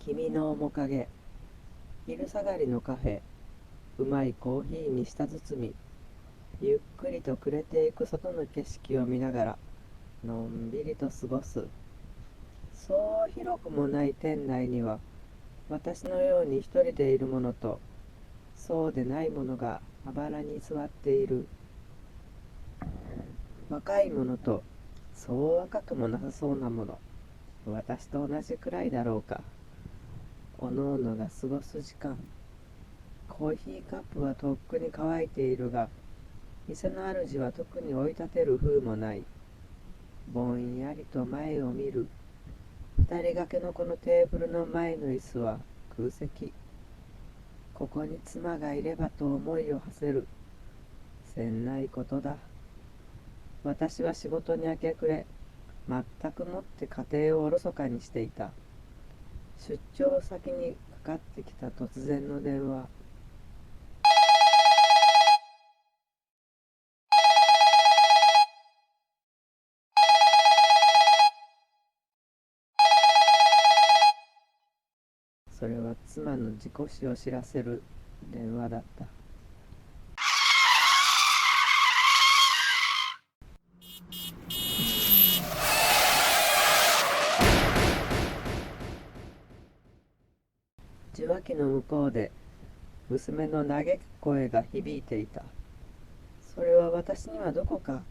君の面影、昼下がりのカフェ、うまいコーヒーに舌包み、ゆっくりと暮れていく外の景色を見ながら、のんびりと過ごす。そう広くもない店内には、私のように一人でいるものと、そうでないものがまばらに座っている。若いものと、そう若くもなさそうなもの、私と同じくらいだろうか。おのおのが過ごす時間。コーヒーカップはとっくに乾いているが、店の主は特に追い立てる風もない。ぼんやりと前を見る。二人掛けのこのテーブルの前の椅子は空席。ここに妻がいればと思いを馳せる。せんないことだ。私は仕事に明け暮れ、全くもって家庭をおろそかにしていた。出張先にかかってきた突然の電話。それは妻の事故死を知らせる電話だった。受話器の向こうで娘の嘆く声が響いていた。それは私にはどこか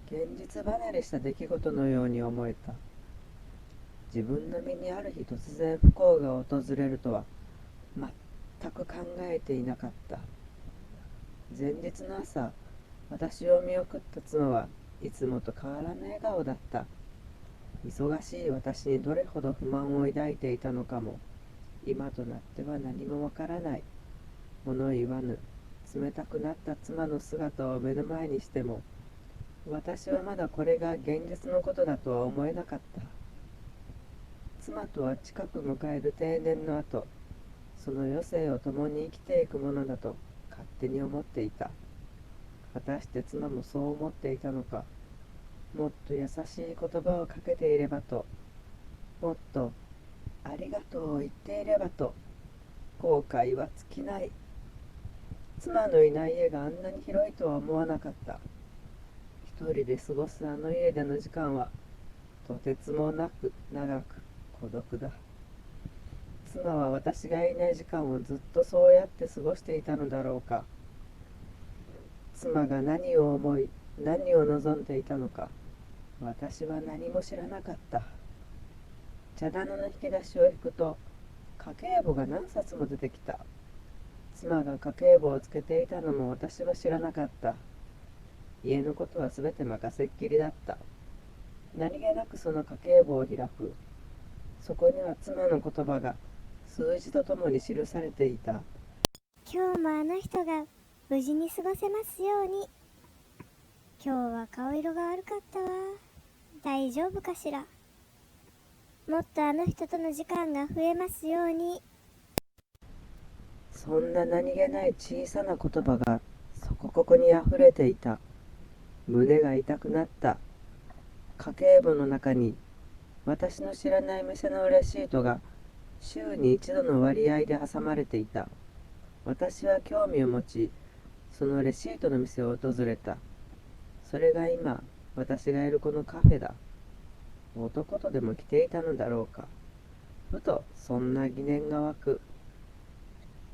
現実離れした出来事のように思えた。自分の身にある日突然不幸が訪れるとは全く考えていなかった。前日の朝、私を見送った妻はいつもと変わらぬ笑顔だった。忙しい私にどれほど不満を抱いていたのかも、今となっては何もわからない。物言わぬ、冷たくなった妻の姿を目の前にしても、私はまだこれが現実のことだとは思えなかった。妻とは近く迎える定年の後、その余生を共に生きていくものだと勝手に思っていた。果たして妻もそう思っていたのか。もっと優しい言葉をかけていればと、もっとありがとうを言っていればと、後悔は尽きない。妻のいない家があんなに広いとは思わなかった。一人で過ごすあの家での時間は、とてつもなく長く孤独だ。妻は私がいない時間をずっとそうやって過ごしていたのだろうか。妻が何を思い、何を望んでいたのか、私は何も知らなかった。茶棚の引き出しを引くと、家計簿が何冊も出てきた。妻が家計簿をつけていたのも私は知らなかった。家のことはすべて任せっきりだった。何気なくその家計簿を開く。そこには妻の言葉が数字とともに記されていた。今日もあの人が無事に過ごせますように。今日は顔色が悪かったわ。大丈夫かしら。もっとあの人との時間が増えますように。そんな何気ない小さな言葉がそこここにあふれていた。胸が痛くなった。家計簿の中に私の知らない店のレシートが週に一度の割合で挟まれていた。私は興味を持ち、そのレシートの店を訪れた。それが今、私がいるこのカフェだ。男とでも来ていたのだろうか。ふと、そんな疑念が湧く。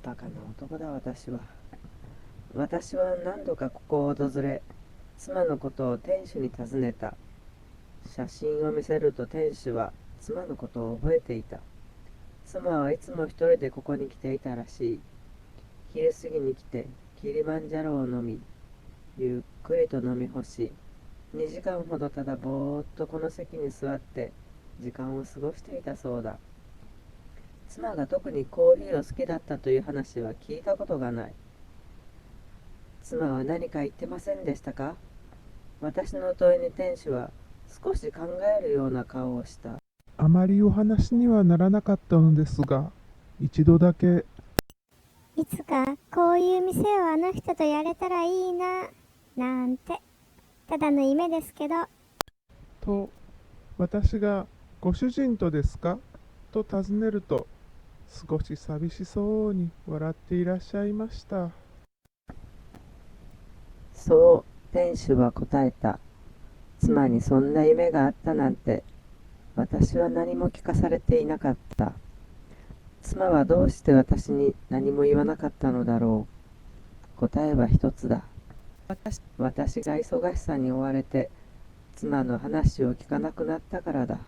バカな男だ、私は。私は何度かここを訪れ、妻のことを店主に尋ねた。写真を見せると店主は妻のことを覚えていた。妻はいつも一人でここに来ていたらしい。昼過ぎに来て、キリマンジャロを飲み、ゆっくりと飲み干し、2時間ほどただぼーっとこの席に座って時間を過ごしていたそうだ。妻が特にコーヒーを好きだったという話は聞いたことがない。妻は何か言ってませんでしたか？私の問いに店主は少し考えるような顔をした。あまりお話にはならなかったのですが、一度だけ。いつかこういう店をあの人とやれたらいいな、なんて。ただの夢ですけど。と、私がご主人とですかと尋ねると、少し寂しそうに笑っていらっしゃいました。そう、店主は答えた。妻にそんな夢があったなんて、私は何も聞かされていなかった。妻はどうして私に何も言わなかったのだろう。答えは一つだ。私が忙しさに追われて、妻の話を聞かなくなったからだ。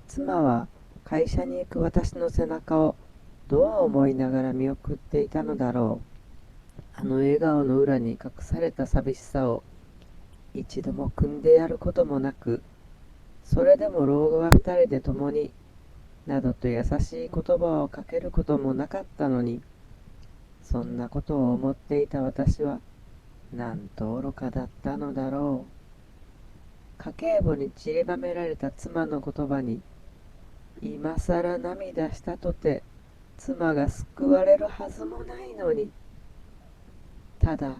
妻は会社に行く私の背中をどう思いながら見送っていたのだろう。あの笑顔の裏に隠された寂しさを一度も汲んでやることもなく、それでも老後は二人で共に、などと優しい言葉をかけることもなかったのに、そんなことを思っていた私は、なんと愚かだったのだろう。家計簿に散りばめられた妻の言葉に、今さら涙したとて、妻が救われるはずもないのに。ただ、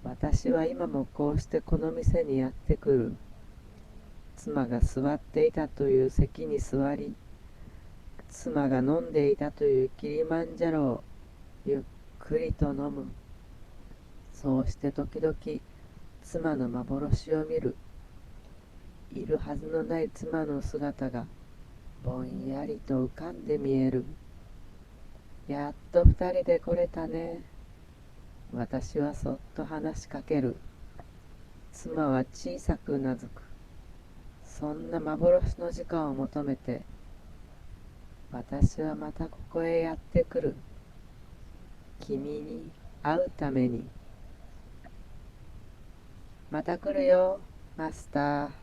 私は今もこうしてこの店にやってくる。妻が座っていたという席に座り、妻が飲んでいたというキリマンジャロをゆっくりと飲む。そうして時々妻の幻を見る。いるはずのない妻の姿がぼんやりと浮かんで見える。やっと二人で来れたね。私はそっと話しかける。妻は小さくうなずく。そんな幻の時間を求めて、私はまたここへやってくる。君に会うために。また来るよ、マスター。